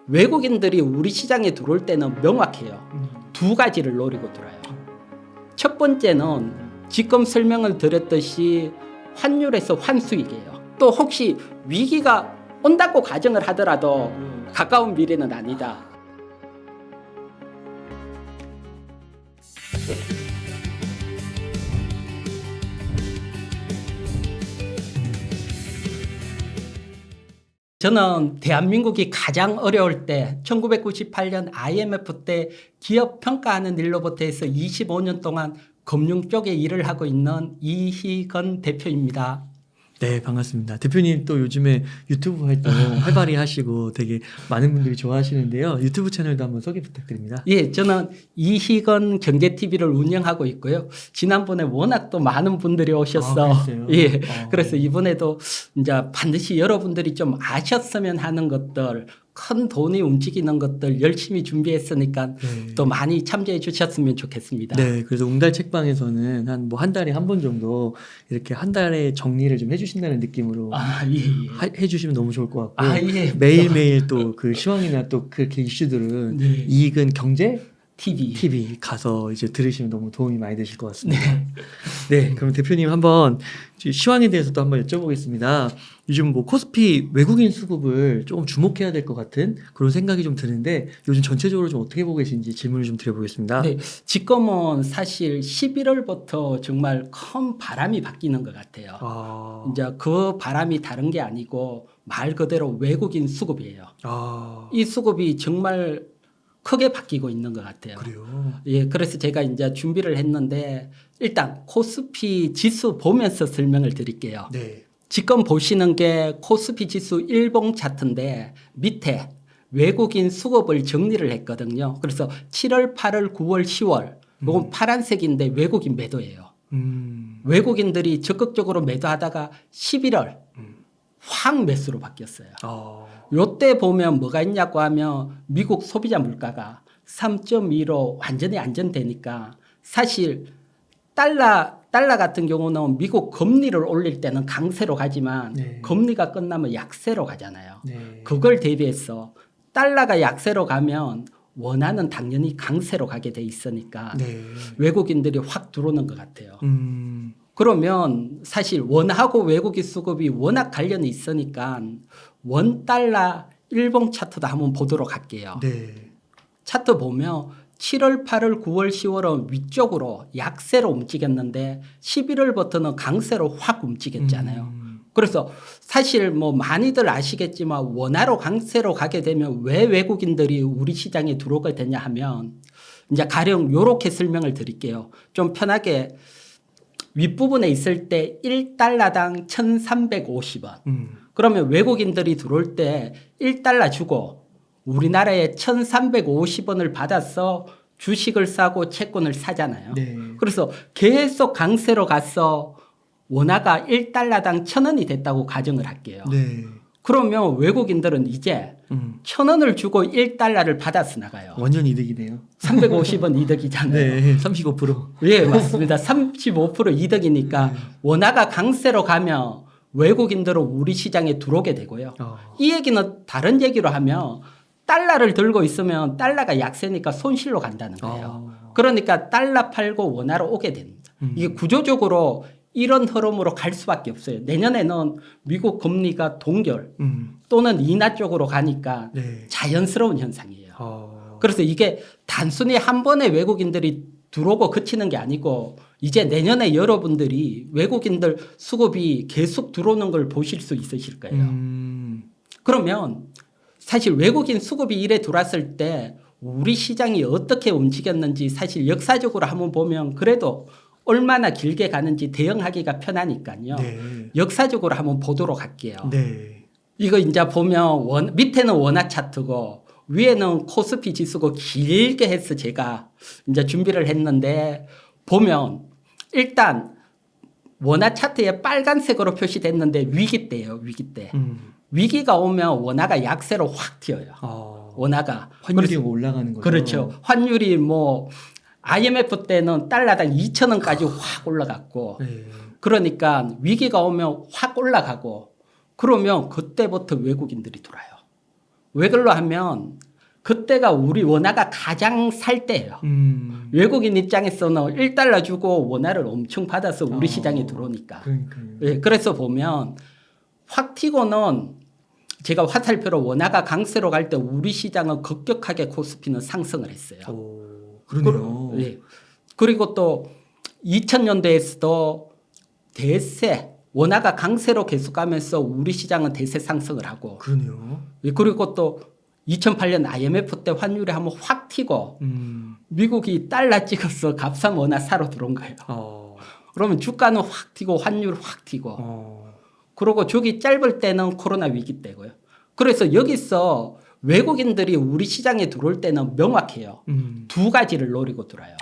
외국인들이 우리 시장에 들어올 때는 명확해요. 두 가지를 노리고 들어요. 첫 번째는 지금 설명을 드렸듯이 환율에서 환수익이에요. 또 혹시 위기가 온다고 가정을 하더라도 가까운 미래는 아니다. 저는 대한민국이 가장 어려울 때 1998년 IMF 때 기업 평가하는 일로부터 해서 25년 동안 금융 쪽에 일을 하고 있는 이희건 대표입니다. 네, 반갑습니다. 대표님 또 요즘에 유튜브 활동 활발히 하시고 되게 많은 분들이 좋아하시는데요. 유튜브 채널도 한번 소개 부탁드립니다. 예, 저는 이희건 경제TV를 운영하고 있고요. 지난번에 워낙 또 많은 분들이 오셔서 예, 그래서 이번에도 이제 반드시 여러분들이 좀 아셨으면 하는 것들, 큰 돈이 움직이는 것들 열심히 준비했으니까 네. 또 많이 참여해 주셨으면 좋겠습니다. 네, 그래서 웅달 책방에서는 한 달에 한 번 정도 이렇게 한 달에 정리를 좀 해주신다는 느낌으로 예. 해주시면 너무 좋을 것 같고 예. 매일매일 또 그 시황이나 또 그렇게 이슈들은 네. 이익은 경제 TV 가서 이제 들으시면 너무 도움이 많이 되실 것 같습니다. 네, 그럼 대표님 한번 시황에 대해서 또 한번 여쭤보겠습니다. 요즘 뭐 코스피 외국인 수급을 조금 주목해야 될 것 같은 그런 생각이 좀 드는데 요즘 전체적으로 좀 어떻게 보고 계신지 질문을 좀 드려보겠습니다. 네, 지금은 사실 11월부터 정말 큰 바람이 바뀌는 것 같아요. 이제 그 바람이 다른 게 아니고 말 그대로 외국인 수급이에요. 이 수급이 정말 크게 바뀌고 있는 것 같아요. 그래요? 예, 그래서 제가 이제 준비를 했는데 일단 코스피 지수 보면서 설명을 드릴게요. 네. 지금 보시는 게 코스피 지수 일봉 차트인데 밑에 외국인 수급을 정리를 했거든요. 그래서 7월, 8월, 9월, 10월 이건 파란색인데 외국인 매도예요. 외국인들이 적극적으로 매도하다가 11월 확 매수로 바뀌었어요. 요때 보면 뭐가 있냐고 하면 미국 소비자 물가가 3.2로 완전히 안정되니까 사실 달러 같은 경우는 미국 금리를 올릴 때는 강세로 가지만 네. 금리가 끝나면 약세로 가잖아요. 네. 그걸 대비해서 달러가 약세로 가면 원화는 당연히 강세로 가게 돼 있으니까 네. 외국인들이 확 들어오는 것 같아요. 음. 그러면 사실 원하고 외국인 수급이 워낙 관련이 있으니까 원달러 일봉 차트도 한번 보도록 할게요. 네. 차트 보면 7월, 8월, 9월, 10월은 위쪽으로 약세로 움직였는데 11월부터는 강세로 확 움직였잖아요. 그래서 사실 뭐 많이들 아시겠지만 원화로 강세로 가게 되면 왜 외국인들이 우리 시장에 들어오게 되냐 하면 이제 가령 요렇게 설명을 드릴게요. 좀 편하게 윗부분에 있을 때 1달러당 1,350원. 그러면 외국인들이 들어올 때 1달러 주고 우리나라에 1,350원을 받아서 주식을 사고 채권을 사잖아요. 네. 그래서 계속 강세로 가서 원화가 1달러당 1,000원이 됐다고 가정을 할게요. 네. 그러면 외국인들은 이제 1,000원을 주고 1달러를 받아서 나가요. 완전 이득이네요. 350원 이득이잖아요. 네, 35%. 예, 맞습니다. 35% 이득이니까 원화가 강세로 가면 외국인들은 우리 시장에 들어오게 되고요. 이 얘기는 다른 얘기로 하면 달러를 들고 있으면 달러가 약세니까 손실로 간다는 거예요. 그러니까 달러 팔고 원화로 오게 됩니다. 이게 구조적으로 이런 흐름으로 갈 수밖에 없어요. 내년에는 미국 금리가 동결 또는 인하 쪽으로 가니까 네. 자연스러운 현상이에요. 그래서 이게 단순히 한 번에 외국인들이 들어오고 그치는 게 아니고 이제 내년에 여러분들이 외국인들 수급이 계속 들어오는 걸 보실 수 있으실 거예요. 그러면 사실 외국인 수급이 이래 들어왔을 때 우리 시장이 어떻게 움직였는지 사실 역사적으로 한번 보면 그래도 얼마나 길게 가는지 대응하기가 편하니까요. 네. 역사적으로 한번 보도록 할게요. 네. 이거 이제 보면 밑에는 원화 차트고 위에는 코스피 지수고 길게 해서 제가 이제 준비를 했는데 보면 일단 원화 차트에 빨간색으로 표시됐는데 위기 때예요. 위기 때. 위기가 오면 원화가 약세로 확 튀어요. 원화가. 환율이 올라가는 거죠. 그렇죠. 환율이 뭐 IMF 때는 달러당 2,000원까지 확 올라갔고 네. 그러니까 위기가 오면 확 올라가고 그러면 그때부터 외국인들이 돌아요. 왜 그럴로 하면 그때가 우리 원화가 가장 살 때예요. 외국인 입장에서는 1달러 주고 원화를 엄청 받아서 우리 시장에 들어오니까. 그러니까요. 예, 그래서 보면 확 튀고는 제가 화살표로 원화가 강세로 갈 때 우리 시장은 급격하게 코스피는 상승을 했어요. 그러네요. 예. 그리고 또 2000년대에서도 대세 원화가 강세로 계속 가면서 우리 시장은 대세 상승을 하고 그러네요. 예, 그리고 또 2008년 IMF 때 환율이 한번 확 튀고 미국이 달러 찍어서 값싼 원화 사러 들어온 거예요. 그러면 주가는 확 튀고 환율 확 튀고 그리고 주기 짧을 때는 코로나 위기 때고요. 그래서 여기서 외국인들이 우리 시장에 들어올 때는 명확해요. 두 가지를 노리고 들어요.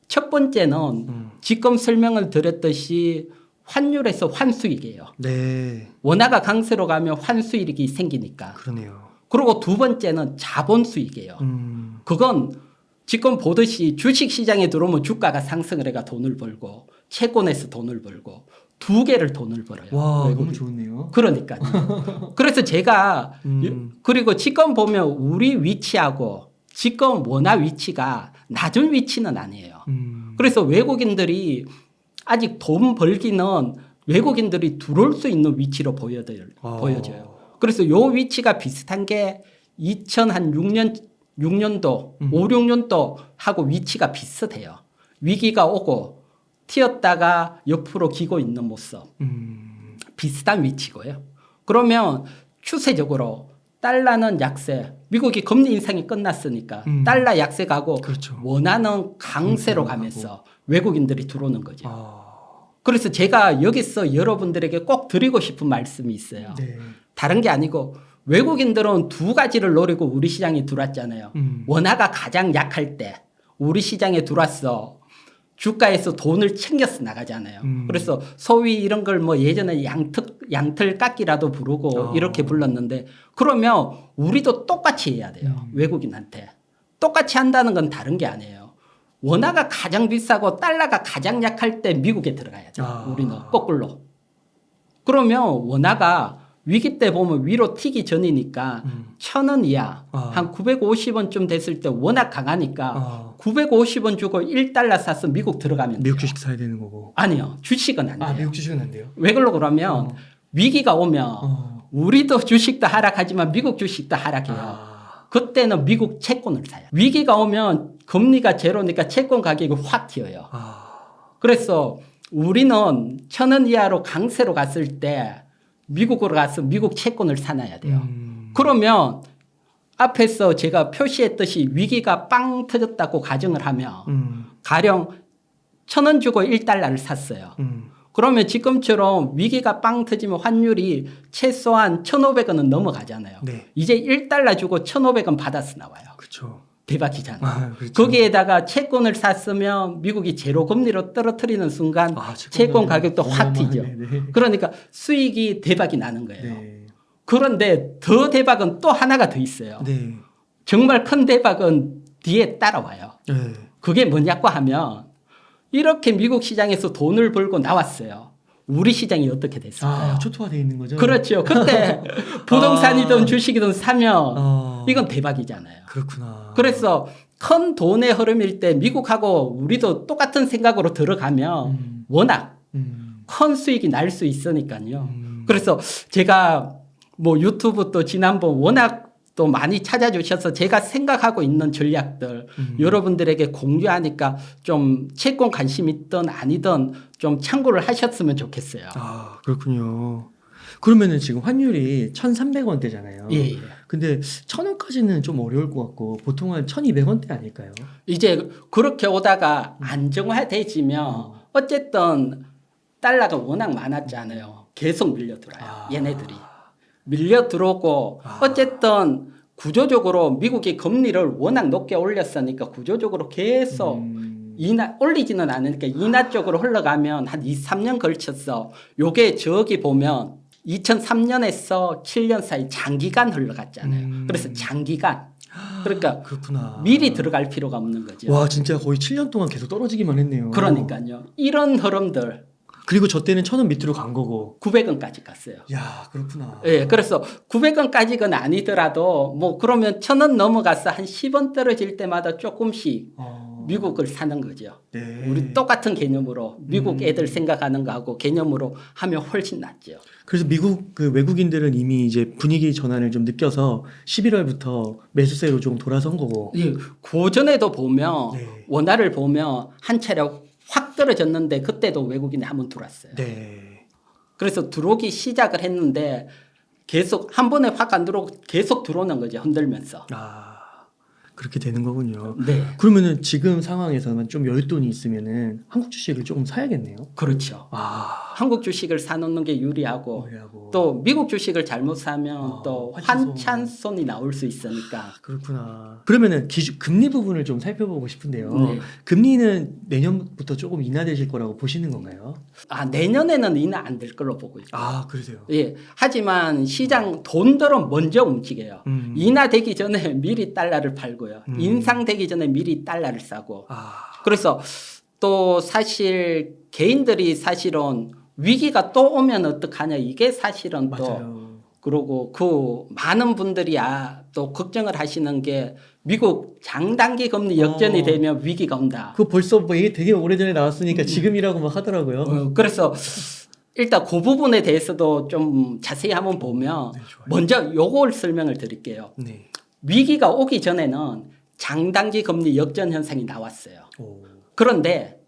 첫 번째는 지금 설명을 드렸듯이 환율에서 환수익이에요. 네. 원화가 강세로 가면 환수익이 생기니까. 그러네요. 그리고 두 번째는 자본 수익이에요. 그건 지금 보듯이 주식 시장에 들어오면 주가가 상승을 해가 돈을 벌고 채권에서 돈을 벌고 두 개를 돈을 벌어요. 와, 외국인. 너무 좋네요. 그러니까요. 그래서 제가 그리고 지금 보면 우리 위치하고 지금 원화 위치가 낮은 위치는 아니에요. 그래서 외국인들이 아직 돈 벌기는 외국인들이 들어올 수 있는 위치로 보여져요. 그래서 요 위치가 비슷한 게 2006년도, 5, 6년도 하고 위치가 비슷해요. 위기가 오고 튀었다가 옆으로 기고 있는 모습. 비슷한 위치고요. 그러면 추세적으로 달러는 약세, 미국이 금리 인상이 끝났으니까 달러 약세 가고 그렇죠. 원화는 강세로 가면서 외국인들이 들어오는 거죠. 그래서 제가 여기서 여러분들에게 꼭 드리고 싶은 말씀이 있어요. 네. 다른 게 아니고 외국인들은 두 가지를 노리고 우리 시장에 들어왔잖아요. 원화가 가장 약할 때 우리 시장에 들어왔어. 주가에서 돈을 챙겨서 나가잖아요. 그래서 소위 이런 걸 뭐 예전에 양틀 깎기라도 부르고 이렇게 불렀는데 그러면 우리도 똑같이 해야 돼요. 외국인한테. 똑같이 한다는 건 다른 게 아니에요. 원화가 가장 비싸고 달러가 가장 약할 때 미국에 들어가야죠. 우리는 거꾸로. 그러면 원화가 위기 때 보면 위로 튀기 전이니까 1,000원 이하 한 950원쯤 됐을 때 워낙 강하니까 950원 주고 1달러 사서 미국 들어가면 돼요. 미국 주식 사야 되는 거고. 아니요. 주식은 안 돼요. 미국 주식은 안 돼요? 왜 그러고 그러면 위기가 오면 우리도 주식도 하락하지만 미국 주식도 하락해요. 그때는 미국 채권을 사요. 위기가 오면 금리가 제로니까 채권 가격이 확 튀어요. 그래서 우리는 1,000원 이하로 강세로 갔을 때 미국으로 가서 미국 채권을 사놔야 돼요. 그러면 앞에서 제가 표시했듯이 위기가 빵 터졌다고 가정을 하면 가령 1,000원 주고 1달러를 샀어요. 그러면 지금처럼 위기가 빵 터지면 환율이 최소한 1,500원은 넘어가잖아요. 네. 이제 1달러 주고 1,500원 받아서 나와요. 그렇죠. 대박이잖아요. 그렇죠. 거기에다가 채권을 샀으면 미국이 제로 금리로 떨어뜨리는 순간 채권 가격도 확 튀죠. 그러니까 수익이 대박이 나는 거예요. 네. 그런데 더 대박은 또 하나가 더 있어요. 네. 정말 큰 대박은 뒤에 따라와요. 네. 그게 뭐냐고 하면 이렇게 미국 시장에서 돈을 벌고 나왔어요. 우리 시장이 어떻게 됐을까요? 초토화되어 있는 거죠? 그렇죠. 그때 부동산이든 주식이든 사면 이건 대박이잖아요. 그렇구나. 그래서 큰 돈의 흐름일 때 미국하고 우리도 똑같은 생각으로 들어가면 워낙 큰 수익이 날 수 있으니까요. 그래서 제가 뭐 유튜브 또 지난번 워낙 또 많이 찾아주셔서 제가 생각하고 있는 전략들 여러분들에게 공유하니까 좀 채권 관심 있든 아니든 좀 참고를 하셨으면 좋겠어요. 그렇군요. 그러면은 지금 환율이 1,300원대잖아요. 예. 근데 1,000원까지는 좀 어려울 것 같고 보통 한 1,200원대 아닐까요? 이제 그렇게 오다가 안정화되지면 어쨌든 달러가 워낙 많았잖아요. 계속 밀려들어요. 얘네들이. 밀려 들어오고 어쨌든 구조적으로 미국이 금리를 워낙 높게 올렸으니까 구조적으로 계속 올리지는 않으니까 인하 쪽으로 흘러가면 한 2, 3년 걸쳐서 요게 저기 보면 2003년에서 7년 사이 장기간 흘러갔잖아요. 그래서 장기간. 그러니까 그렇구나. 미리 들어갈 필요가 없는 거죠. 와 진짜 거의 7년 동안 계속 떨어지기만 했네요. 그러니까요. 이런 흐름들 그리고 저 때는 1,000원 밑으로 간 거고. 900원까지 갔어요. 야, 그렇구나. 예, 그래서 900원까지는 아니더라도 뭐 그러면 1,000원 넘어가서 한 10원 떨어질 때마다 조금씩 미국을 사는 거죠. 네. 우리 똑같은 개념으로 미국 애들 생각하는 거하고 개념으로 하면 훨씬 낫죠. 그래서 미국 그 외국인들은 이미 이제 분위기 전환을 좀 느껴서 11월부터 매수세로 좀 돌아선 거고. 예, 고전에도 보면 네. 원화를 보면 한 차례 확 떨어졌는데 그때도 외국인이 한번 들어왔어요. 네. 그래서 들어오기 시작을 했는데 계속 한 번에 확 안 들어오고 계속 들어오는 거죠. 흔들면서. 아, 그렇게 되는 거군요. 네. 그러면은 지금 상황에서는 좀 여윳돈이 있으면은 한국 주식을 조금 사야겠네요. 그렇죠. 아, 한국 주식을 사놓는 게 유리하고 또 미국 주식을 잘못 사면 또 환찬손이 나올 수 있으니까. 그렇구나. 그러면은 금리 부분을 좀 살펴보고 싶은데요. 네. 금리는 내년부터 조금 인하되실 거라고 보시는 건가요? 아, 내년에는 인하 안 될 걸로 보고 있고. 아, 그러세요. 예. 하지만 시장 돈들은 먼저 움직여요. 인하되기 전에 미리 달러를 팔고요. 인상되기 전에 미리 달러를 사고. 아, 그래서 또 사실 개인들이 사실은 위기가 또 오면 어떡하냐 이게 사실은 또 맞아요. 그러고 그 많은 분들이 또 걱정을 하시는 게 미국 장단기 금리 역전이 되면 위기가 온다. 그거 벌써 뭐 이게 되게 오래전에 나왔으니까 지금이라고 막 하더라고요. 그래서 일단 그 부분에 대해서도 좀 자세히 한번 보면 네, 좋아요. 먼저 요걸 설명을 드릴게요. 네. 위기가 오기 전에는 장단기 금리 역전 현상이 나왔어요. 오. 그런데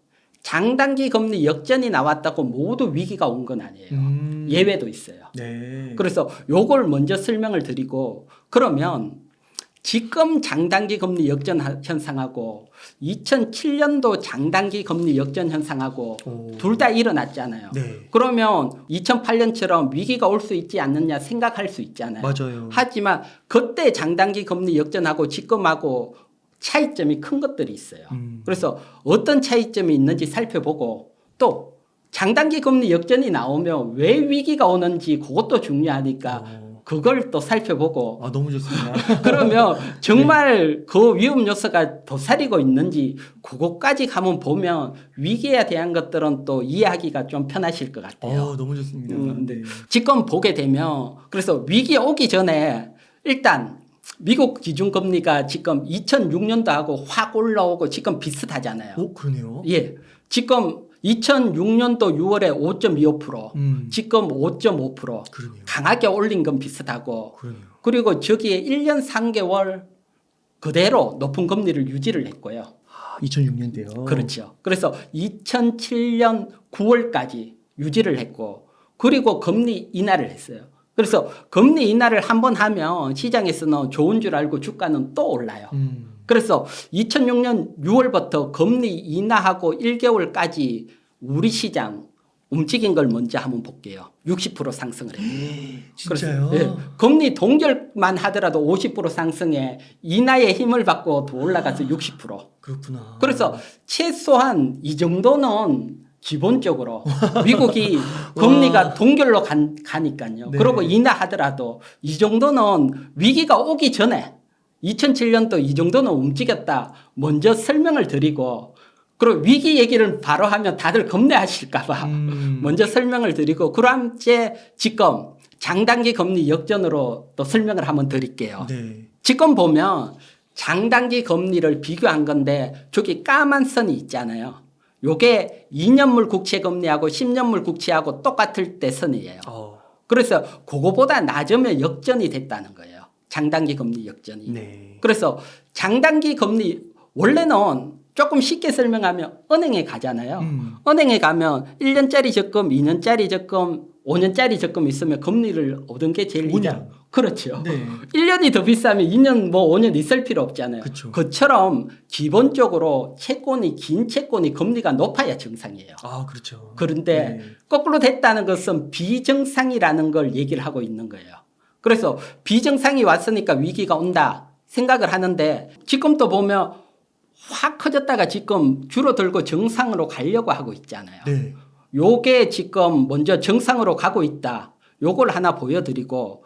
장단기 금리 역전이 나왔다고 모두 위기가 온 건 아니에요. 예외도 있어요. 네. 그래서 요걸 먼저 설명을 드리고 그러면 지금 장단기 금리 역전 현상하고 2007년도 장단기 금리 역전 현상하고 둘 다 일어났잖아요. 네. 그러면 2008년처럼 위기가 올 수 있지 않느냐 생각할 수 있잖아요. 맞아요. 하지만 그때 장단기 금리 역전하고 지금하고 차이점이 큰 것들이 있어요. 그래서 어떤 차이점이 있는지 살펴보고 또 장단기 금리 역전이 나오면 왜 위기가 오는지 그것도 중요하니까 그걸 또 살펴보고 아, 너무 좋습니다. 그러면 정말 그 위험 요소가 도사리고 있는지 그것까지 가면 보면 위기에 대한 것들은 또 이해하기가 좀 편하실 것 같아요. 너무 좋습니다. 네. 지금 보게 되면 그래서 위기 오기 전에 일단 미국 기준금리가 지금 2006년도하고 확 올라오고 지금 비슷하잖아요. 그러네요. 예. 지금 2006년도 6월에 5.25%, 지금 5.5%. 그러네요. 강하게 올린 건 비슷하고. 그러네요. 그리고 저기에 1년 3개월 그대로 높은 금리를 유지를 했고요. 2006년대요. 그렇죠. 그래서 2007년 9월까지 유지를 했고 그리고 금리 인하를 했어요. 그래서 금리 인하를 한번 하면 시장에서는 좋은 줄 알고 주가는 또 올라요. 그래서 2006년 6월부터 금리 인하하고 1개월까지 우리 시장 움직인 걸 먼저 한번 볼게요. 60% 상승을 했어요. 진짜요? 그래서, 예, 금리 동결만 하더라도 50% 상승에 인하의 힘을 받고 더 올라가서 60%. 그렇구나. 그래서 최소한 이 정도는 기본적으로 미국이 금리가 동결로 가니까요. 네. 그리고 인하하더라도 이 정도는 위기가 오기 전에 2007년도 이 정도는 움직였다. 먼저 설명을 드리고 그리고 위기 얘기를 바로 하면 다들 겁내하실까봐 먼저 설명을 드리고 그럼 이제 지금 장단기 금리 역전으로 또 설명을 한번 드릴게요. 네. 지금 보면 장단기 금리를 비교한 건데 저기 까만 선이 있잖아요. 요게 2년물 국채 금리하고 10년물 국채하고 똑같을 때 선이에요. 그래서 그거보다 낮으면 역전이 됐다는 거예요. 장단기 금리 역전이. 네. 그래서 장단기 금리 원래는 조금 쉽게 설명하면 은행에 가잖아요. 은행에 가면 1년짜리 적금, 2년짜리 적금, 5년짜리 적금 있으면 금리를 얻은 게 제일 5년. 그렇죠. 네. 1년이 더 비싸면 2년 뭐 5년 있을 필요 없잖아요. 그쵸. 그처럼 기본적으로 채권이 긴 채권이 금리가 높아야 정상이에요. 그렇죠. 그런데 네. 거꾸로 됐다는 것은 비정상이라는 걸 얘기를 하고 있는 거예요. 그래서 비정상이 왔으니까 위기가 온다 생각을 하는데 지금 또 보면 확 커졌다가 지금 줄어들고 정상으로 가려고 하고 있잖아요. 네. 요게 지금 먼저 정상으로 가고 있다. 요걸 하나 보여드리고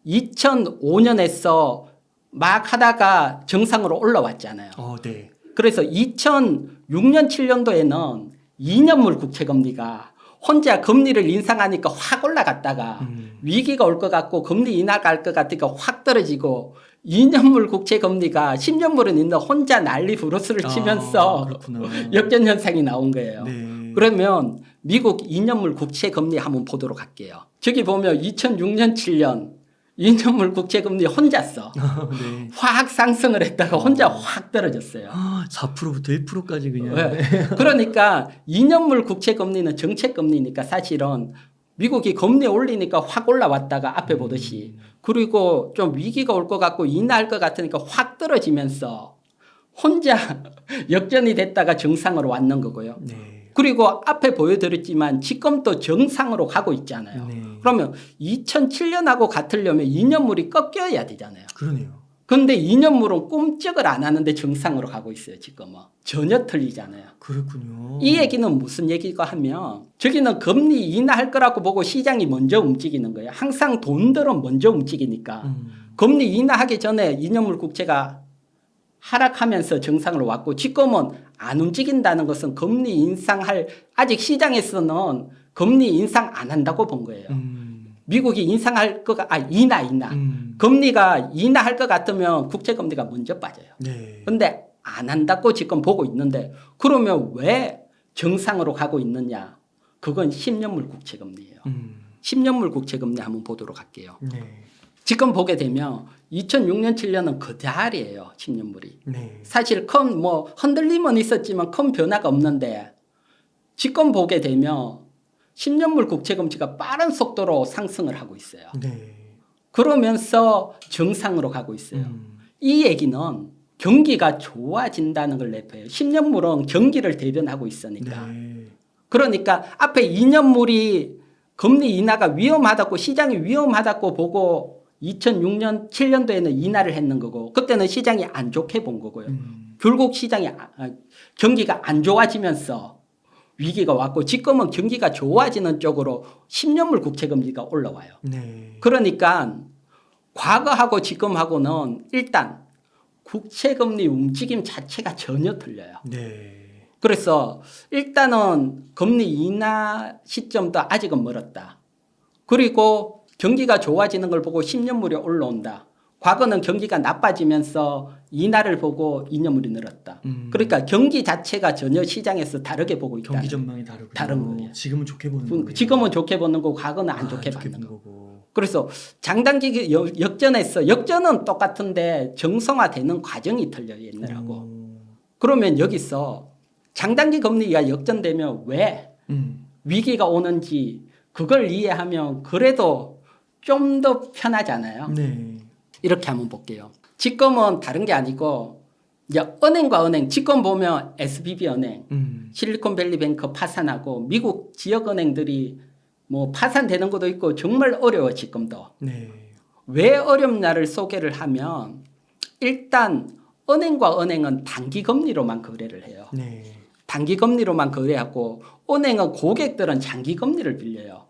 2005년에서 막 하다가 정상으로 올라왔잖아요. 네. 그래서 2006년 7년도에는 2년물 국채 금리가 혼자 금리를 인상하니까 확 올라갔다가 위기가 올 것 같고 금리 인하갈 것 같으니까 확 떨어지고 2년물 국채 금리가 10년물은 있는데 혼자 난리 부르스를 치면서 역전 현상이 나온 거예요. 네. 그러면 미국 2년물 국채 금리 한번 보도록 할게요. 저기 보면 2006년 7년 2년물 국채 금리 혼자 써. 네. 확 상승을 했다가 혼자 확 떨어졌어요. 4%부터 1%까지 그냥. 네. 그러니까 2년물 국채 금리는 정책 금리니까 사실은 미국이 금리 올리니까 확 올라왔다가 앞에 보듯이 그리고 좀 위기가 올 것 같고 인하할 것 같으니까 확 떨어지면서 혼자 역전이 됐다가 정상으로 왔는 거고요. 네. 그리고 앞에 보여드렸지만 지금도 정상으로 가고 있잖아요. 네. 그러면 2007년하고 같으려면 2년물이 꺾여야 되잖아요. 그러네요. 근데 2년물은 꿈쩍을 안 하는데 정상으로 가고 있어요. 지금은. 전혀 틀리잖아요. 그렇군요. 이 얘기는 무슨 얘기가 하면 저기는 금리 인하할 거라고 보고 시장이 먼저 움직이는 거예요. 항상 돈들은 먼저 움직이니까. 금리 인하하기 전에 2년물 국채가 하락하면서 정상으로 왔고 지금은 안 움직인다는 것은 금리 인상할 아직 시장에서는 금리 인상 안 한다고 본 거예요. 미국이 인상할 거가 인하. 금리가 인하할 것 같으면 국채 금리가 먼저 빠져요. 네. 근데 안 한다고 지금 보고 있는데 그러면 왜 정상으로 가고 있느냐? 그건 10년물 국채 금리예요. 10년물 국채 금리 한번 보도록 할게요. 네. 지금 보게 되면 2006년 7년은 그대로예요. 10년물이. 네. 사실 큰 뭐 흔들림은 있었지만 큰 변화가 없는데 지금 보게 되면 10년물 국채 금리가 빠른 속도로 상승을 하고 있어요. 네. 그러면서 정상으로 가고 있어요. 이 얘기는 경기가 좋아진다는 걸 내포해요. 10년물은 경기를 대변하고 있으니까. 네. 그러니까 앞에 2년물이 금리 인하가 위험하다고 시장이 위험하다고 보고 2006년 7년도에는 인하를 했는 거고 그때는 시장이 안 좋게 본 거고요. 결국 시장이 경기가 안 좋아지면서 위기가 왔고 지금은 경기가 좋아지는 쪽으로 10년물 국채 금리가 올라와요. 네. 그러니까 과거하고 지금하고는 일단 국채 금리 움직임 자체가 전혀 틀려요. 네. 그래서 일단은 금리 인하 시점도 아직은 멀었다. 그리고 경기가 좋아지는 걸 보고 10년물이 올라온다. 과거는 경기가 나빠지면서 인하를 보고 2년물이 늘었다. 그러니까 경기 자체가 전혀 시장에서 다르게 보고 있다. 경기 전망이 다르고 다른 거예요. 지금은 좋게 보는 거예요. 지금은 좋게 보는 거고 과거는 안 좋게 좋게 보는 보는 거고. 거고. 그래서 장단기 역전했어. 역전은 똑같은데 정성화되는 과정이 틀려 옛날하고. 그러면 여기서 장단기 금리가 역전되면 왜 위기가 오는지 그걸 이해하면 그래도 좀 더 편하잖아요. 네. 이렇게 한번 볼게요. 지금은 다른 게 아니고 이제 은행과 은행 지금 보면 SVB 은행, 실리콘밸리뱅크 파산하고 미국 지역 은행들이 뭐 파산되는 것도 있고 정말 어려워 지금도. 네. 왜 어렵냐를 소개를 하면 일단 은행과 은행은 단기 금리로만 거래를 해요. 네. 단기 금리로만 거래하고 은행은 고객들은 장기 금리를 빌려요.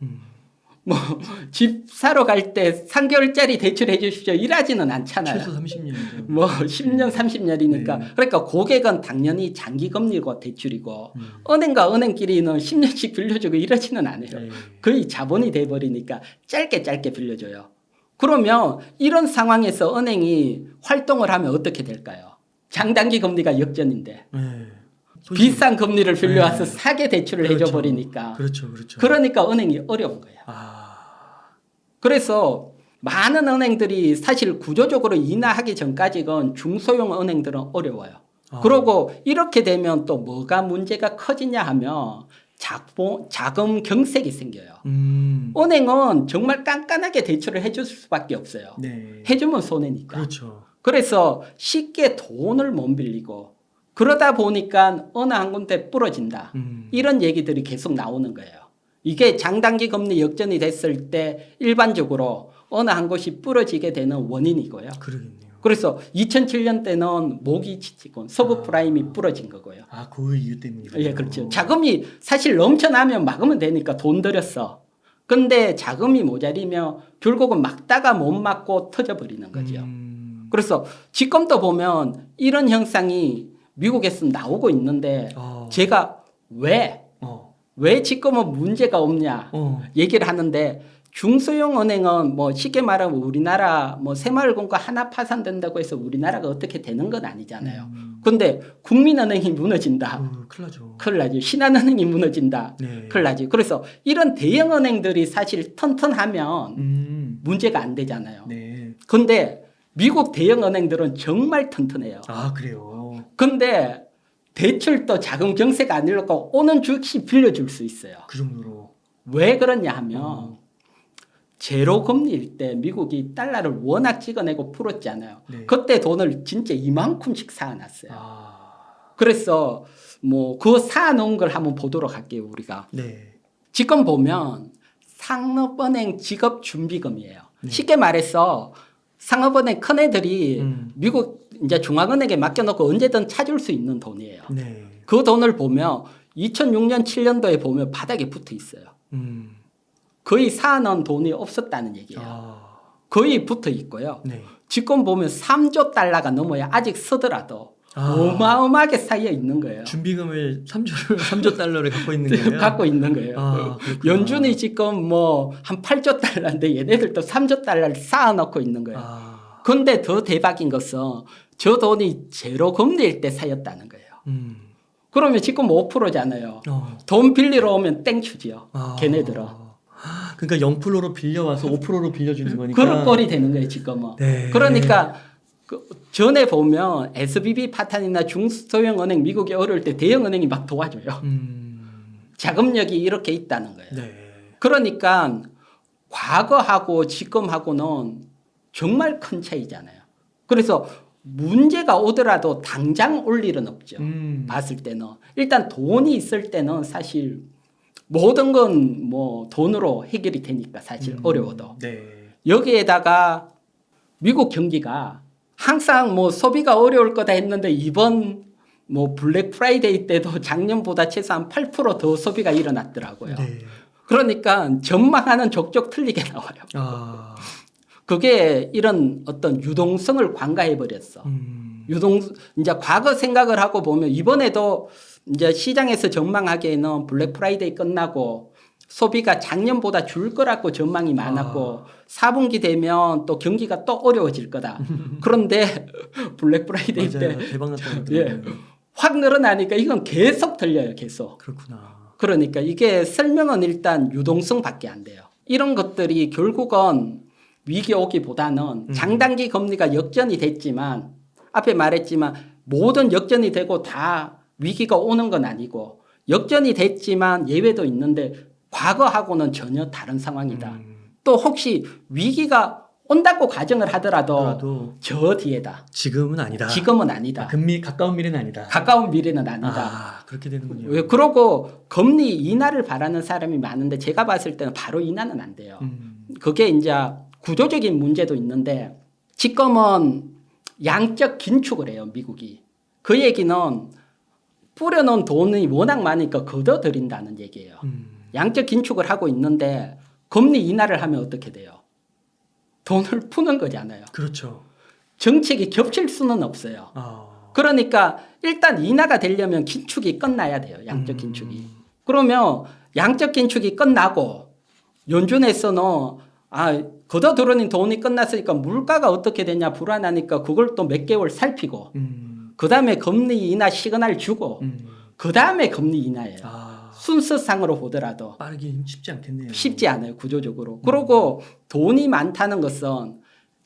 뭐 집 사러 갈 때 3개월짜리 대출해 주십시오. 일하지는 않잖아요. 최소 30년이죠. 뭐 10년 30년이니까 네. 그러니까 고객은 당연히 장기 금리고 대출이고 은행과 은행끼리는 10년씩 빌려주고 이러지는 않아요. 네. 거의 자본이 돼버리니까 짧게 빌려줘요. 그러면 이런 상황에서 은행이 활동을 하면 어떻게 될까요? 장단기 금리가 역전인데 네. 비싼 금리를 빌려와서 네. 사게 대출을 그렇죠. 해줘버리니까 그렇죠. 그러니까 은행이 어려운 거예요. 그래서 많은 은행들이 사실 구조적으로 인하하기 전까지는 중소형 은행들은 어려워요. 그러고 이렇게 되면 또 뭐가 문제가 커지냐 하면 자금 경색이 생겨요. 은행은 정말 깐깐하게 대출을 해줄 수밖에 없어요. 네. 해주면 손해니까. 그렇죠. 그래서 쉽게 돈을 못 빌리고 그러다 보니까 어느 한 군데 부러진다. 이런 얘기들이 계속 나오는 거예요. 이게 장단기 금리 역전이 됐을 때 일반적으로 어느 한 곳이 부러지게 되는 원인이고요. 그러겠네요. 그래서 2007년 때는 모기 지치권, 서브프라임이 부러진 거고요. 그 이유 때문이요. 예, 그렇죠. 자금이 사실 넘쳐나면 막으면 되니까 돈 들였어. 근데 자금이 모자리면 결국은 막다가 못 막고 터져버리는 거죠. 그래서 지금도 보면 이런 현상이 미국에서 나오고 있는데 제가 왜 왜 지금은 문제가 없냐 얘기를 하는데 중소형 은행은 뭐 쉽게 말하면 우리나라 뭐 새마을금고 하나 파산된다고 해서 우리나라가 어떻게 되는 건 아니잖아요. 근데 국민은행이 무너진다. 큰일 나죠. 큰일 나죠. 신한은행이 무너진다. 네. 큰일 나죠. 그래서 이런 대형 은행들이 사실 튼튼하면 문제가 안 되잖아요. 네. 근데 미국 대형 은행들은 정말 튼튼해요. 아, 그래요. 근데 대출도 자금 경세가 안 일어나고 오는 주식 빌려줄 수 있어요. 그 정도로. 왜 그러냐 하면 제로 금리일 때 미국이 달러를 워낙 찍어내고 풀었잖아요. 네. 그때 돈을 진짜 이만큼씩 사놨어요. 아. 그래서 뭐 그 사놓은 걸 한번 보도록 할게요. 우리가 네. 지금 보면 상업은행 직업준비금이에요. 네. 쉽게 말해서 상업은행 큰 애들이 미국 이제 중앙은행에 맡겨놓고 언제든 찾을 수 있는 돈이에요. 네. 그 돈을 보면 2006년 7년도에 보면 바닥에 붙어 있어요. 거의 사놓은 돈이 없었다는 얘기예요. 아. 거의 붙어 있고요. 네. 지금 보면 3조 달러가 넘어야 아직 쓰더라도 어마어마하게 쌓여 있는 거예요. 준비금을 3조 달러를 갖고 있는 거예요. 갖고 있는 거예요. 아, 그렇구나. 연준이 지금 뭐 한 8조 달러인데 얘네들도 3조 달러를 쌓아놓고 있는 거예요. 아. 근데 더 대박인 것은 저 돈이 제로 금리일 때 쌓였다는 거예요. 그러면 지금 5%잖아요. 돈 빌리러 오면 땡큐지요. 걔네들은. 그러니까 0%로 빌려와서 5%로 빌려주는 거니까. 그런 꼴이 되는 거예요, 지금은. 네. 그러니까 그 전에 보면 SVB 파탄이나 중소형 은행 미국이 어려울 때 대형 은행이 막 도와줘요. 자금력이 이렇게 있다는 거예요. 네. 그러니까 과거하고 지금하고는 정말 큰 차이잖아요. 그래서 문제가 오더라도 당장 올 일은 없죠. 봤을 때는. 일단 돈이 있을 때는 사실 모든 건 뭐 돈으로 해결이 되니까 사실 어려워도. 네. 여기에다가 미국 경기가 항상 뭐 소비가 어려울 거다 했는데 이번 뭐 블랙 프라이데이 때도 작년보다 최소한 8% 더 소비가 일어났더라고요. 네. 그러니까 전망하는 족족 틀리게 나와요. 아. 그게 이런 어떤 유동성을 관가해 버렸어. 이제 과거 생각을 하고 보면 이번에도 이제 시장에서 전망하기에는 블랙 프라이데이 끝나고 소비가 작년보다 줄 거라고 전망이 많았고 4분기 되면 또 경기가 또 어려워질 거다. 그런데 블랙 프라이데이 맞아요. 때 대박 났다는 예, 확 늘어나니까 이건 계속 들려요. 계속. 그렇구나. 그러니까 이게 설명은 일단 유동성밖에 안 돼요. 이런 것들이 결국은 위기 오기보다는 장단기 금리가 역전이 됐지만 앞에 말했지만 모든 역전이 되고 다 위기가 오는 건 아니고 역전이 됐지만 예외도 있는데 과거하고는 전혀 다른 상황이다. 또 혹시 위기가 온다고 가정을 하더라도 저 뒤에다. 지금은 아니다. 지금은 아니다. 가까운 미래는 아니다. 가까운 미래는 아니다. 아, 그렇게 되는군요. 왜 그러고 금리 인하를 바라는 사람이 많은데 제가 봤을 때는 바로 인하는 안 돼요. 그게 이제 구조적인 문제도 있는데 지금은 양적 긴축을 해요, 미국이. 그 얘기는 뿌려놓은 돈이 워낙 많으니까 걷어들인다는 얘기예요. 양적 긴축을 하고 있는데 금리 인하를 하면 어떻게 돼요? 돈을 푸는 거잖아요. 그렇죠. 정책이 겹칠 수는 없어요. 그러니까 일단 인하가 되려면 긴축이 끝나야 돼요. 양적 긴축이. 그러면 양적 긴축이 끝나고 연준에서는 걷어들어낸 돈이 끝났으니까 물가가 어떻게 되냐 불안하니까 그걸 또 몇 개월 살피고 그다음에 금리 인하 시그널 주고 그다음에 금리 인하예요. 순서상으로 보더라도 빠르긴 쉽지 않겠네요. 쉽지 않아요. 구조적으로. 그리고 돈이 많다는 것은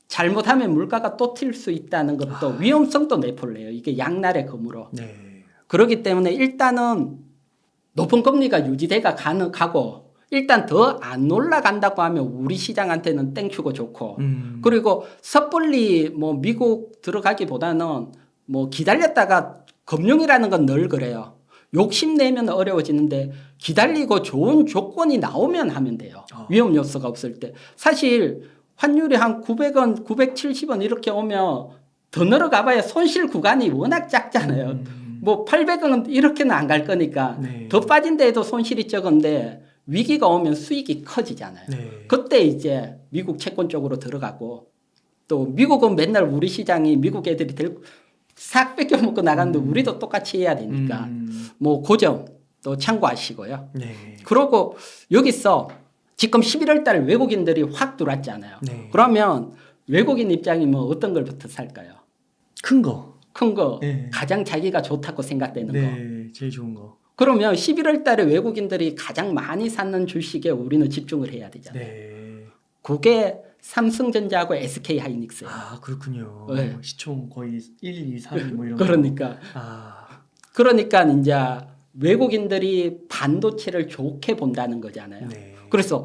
잘못하면 물가가 또 튈 수 있다는 것도 위험성도 내포를 해요. 이게 양날의 검으로. 네. 그렇기 때문에 일단은 높은 금리가 유지돼가 가고 일단 더 안 올라간다고 하면 우리 시장한테는 땡큐고 좋고 그리고 섣불리 뭐 미국 들어가기보다는 뭐 기다렸다가 금융이라는 건 늘 그래요. 욕심내면 어려워지는데 기다리고 좋은 조건이 나오면 하면 돼요. 위험 요소가 없을 때. 사실 환율이 한 900원, 970원 이렇게 오면 더 늘어가봐야 손실 구간이 워낙 작잖아요. 뭐 800원 이렇게는 안 갈 거니까 네. 더 빠진다 해도 손실이 적은데 위기가 오면 수익이 커지잖아요. 네. 그때 이제 미국 채권 쪽으로 들어가고 또 미국은 맨날 우리 시장이 미국 애들이 싹 뺏겨 먹고 나가는데 우리도 똑같이 해야 되니까 뭐 고점 또 참고하시고요. 네. 그러고 여기서 지금 11월 달 외국인들이 확 들어왔잖아요. 네. 그러면 외국인 입장이면 어떤 걸부터 살까요? 큰 거. 큰 거, 네. 가장 자기가 좋다고 생각되는 거. 네. 제일 좋은 거. 그러면 11월 달에 외국인들이 가장 많이 사는 주식에 우리는 집중을 해야 되잖아요. 네. 그게 삼성전자하고 SK 하이닉스예요. 아, 그렇군요. 네. 시총 거의 1, 2, 3, 뭐 이런 거. 그러니까 이제 외국인들이 반도체를 좋게 본다는 거잖아요. 네. 그래서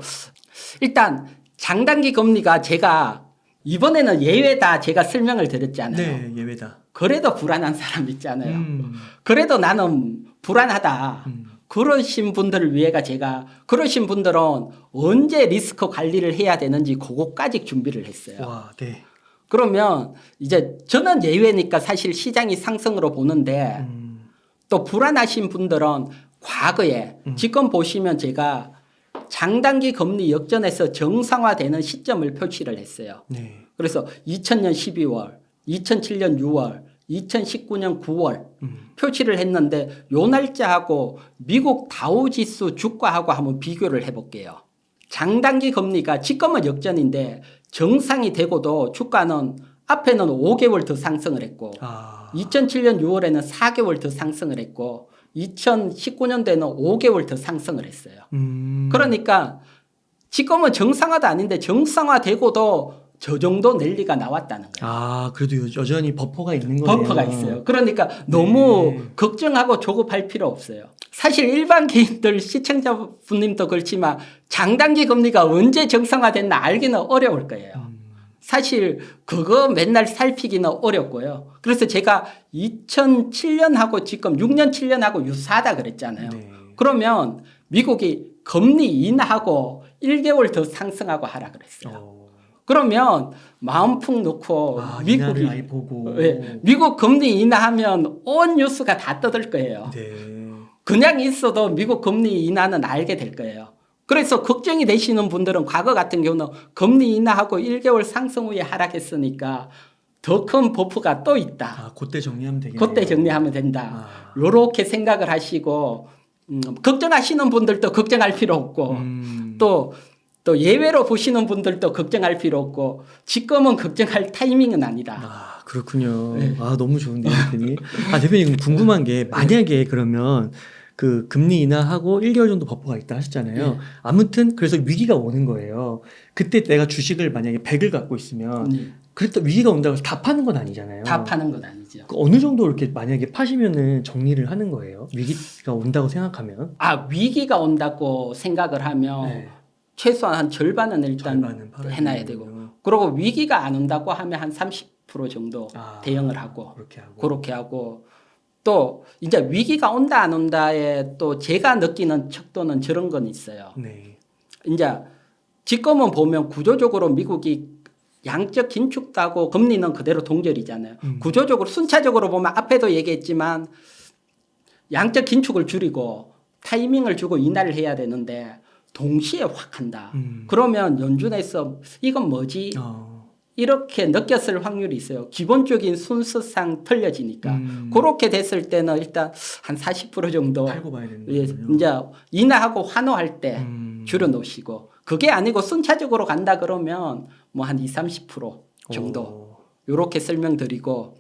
일단 장단기 금리가 제가 이번에는 예외다 제가 설명을 드렸잖아요. 네, 예외다. 그래도 불안한 사람 있잖아요. 그래도 나는 불안하다. 그러신 분들을 위해가 제가 그러신 분들은 언제 리스크 관리를 해야 되는지 그거까지 준비를 했어요. 와, 네. 그러면 이제 저는 예외니까 사실 시장이 상승으로 보는데 또 불안하신 분들은 과거에 지금 보시면 제가 장단기 금리 역전에서 정상화되는 시점을 표시를 했어요. 네. 그래서 2000년 12월, 2007년 6월, 2019년 9월 표시를 했는데 요 날짜하고 미국 다우지수 주가하고 한번 비교를 해볼게요. 장단기 금리가 지금은 역전인데 정상이 되고도 주가는 앞에는 5개월 더 상승을 했고 2007년 6월에는 4개월 더 상승을 했고 2019년도에는 5개월 더 상승을 했어요. 그러니까 지금은 정상화도 아닌데 정상화되고도 저 정도 랠리가 나왔다는 거예요. 아, 그래도 여전히 버퍼가 있는 거네요. 버퍼가 있어요. 그러니까 너무 걱정하고 조급할 필요 없어요. 사실 일반 개인들 시청자분님도 그렇지만 장단기 금리가 언제 정상화됐나 알기는 어려울 거예요. 사실 그거 맨날 살피기는 어렵고요. 그래서 제가 2007년하고 지금 6년 7년하고 유사하다 그랬잖아요. 네. 그러면 미국이 금리 인하하고 1개월 더 상승하고 하라 그랬어요. 그러면 마음 푹 놓고 미국이 많이 보고 미국 금리 인하하면 온 뉴스가 다 떠들 거예요. 네. 그냥 있어도 미국 금리 인하는 알게 될 거예요. 그래서 걱정이 되시는 분들은 과거 같은 경우는 금리 인하하고 1개월 상승 후에 하락했으니까 더 큰 버프가 또 있다. 그때 정리하면 되겠네요. 그때 정리하면 된다. 요렇게 생각을 하시고 걱정하시는 분들도 걱정할 필요 없고 또 예외로 보시는 분들도 걱정할 필요 없고 지금은 걱정할 타이밍은 아니다. 그렇군요. 네. 너무 좋은데요, 대표님. 대표님 궁금한 게 만약에 그러면 그 금리 인하하고 1개월 정도 버퍼가 있다 하셨잖아요. 아무튼 그래서 위기가 오는 거예요. 그때 내가 주식을 만약에 100을 갖고 있으면 그랬다 위기가 온다고 해서 다 파는 건 아니잖아요. 다 파는 건 아니죠. 어느 정도 이렇게 만약에 파시면은 정리를 하는 거예요? 위기가 온다고 생각하면? 위기가 온다고 생각을 하면 최소한 한 절반은 일단 해놔야 되고 그리고 위기가 안 온다고 하면 한 30% 정도 대응을 하고 그렇게 하고 또 이제 위기가 온다 안 온다에 또 제가 느끼는 척도는 저런 건 있어요. 이제 지금은 보면 구조적으로 미국이 양적 긴축도 하고 금리는 그대로 동결이잖아요. 구조적으로 순차적으로 보면 앞에도 얘기했지만 양적 긴축을 줄이고 타이밍을 주고 인하를 해야 되는데 동시에 확 한다. 그러면 연준에서 이건 뭐지? 이렇게 느꼈을 확률이 있어요. 기본적인 순서상 틀려지니까. 그렇게 됐을 때는 일단 한 40% 정도 팔고 봐야 되는 거군요. 이제 인하하고 환호할 때 줄여놓으시고 그게 아니고 순차적으로 간다 그러면 뭐 한 20, 30% 정도 이렇게 설명드리고